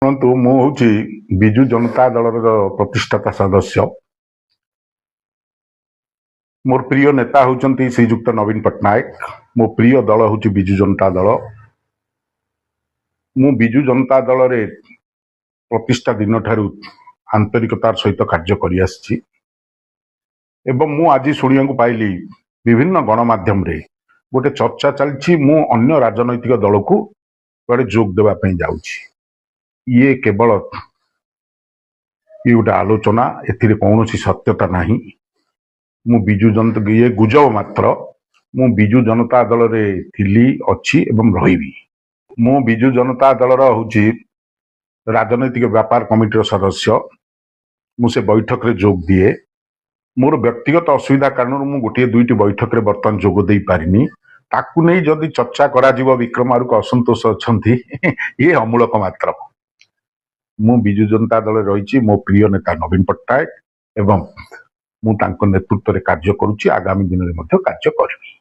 ଦେଖନ୍ତୁ ମୁଁ ହଉଛି ବିଜୁ ଜନତା ଦଳର ପ୍ରତିଷ୍ଠାତା ସଦସ୍ୟ। मोर प्रिय नेता होउचंती श्रीजुक्त नवीन पट्टनायक। मो प्रिय दल होउची बिजु जनता दल। मु बिजु जनता दल रे प्रतिष्ठा दिन ठारू आंतरिकतार सहित कार्य करि आछि एवं मु आज शुणिया पाइली विभिन्न गणमाध्यम रे गोटे चर्चा चलछि मु अन्य राजनैतिक दल को कुआडे जोग देबा पई जाउछि। ये केवल ये गोटे आलोचना, एथिरे कौनसी सत्यता नहीं। मु बिजु जनता ये गुजब मात्र। मु बिजु जनता दल रे थिली अछि एवं रहिबी। मु बिजु जनता दल रो होछि राजनैतिक व्यापार कमिटी सदस्य। मु से बैठक रे जोग दिए। मोर व्यक्तिगत असुविधा कारण मु गोटे दुईटी बैठक रे बर्तमान जोग देई पारिनी। ताकू नहीं जदि चर्चा करा जीव विक्रम आरु असंतोष अछंती ये अमूलक मात्र। मु बिजु जनता दल रही मो प्रिय नेता नवीन पट्टनायक एवं मु तांको नेतृत्व रे कार्य करूची। आगामी दिन रे मध्य कार्य करबी।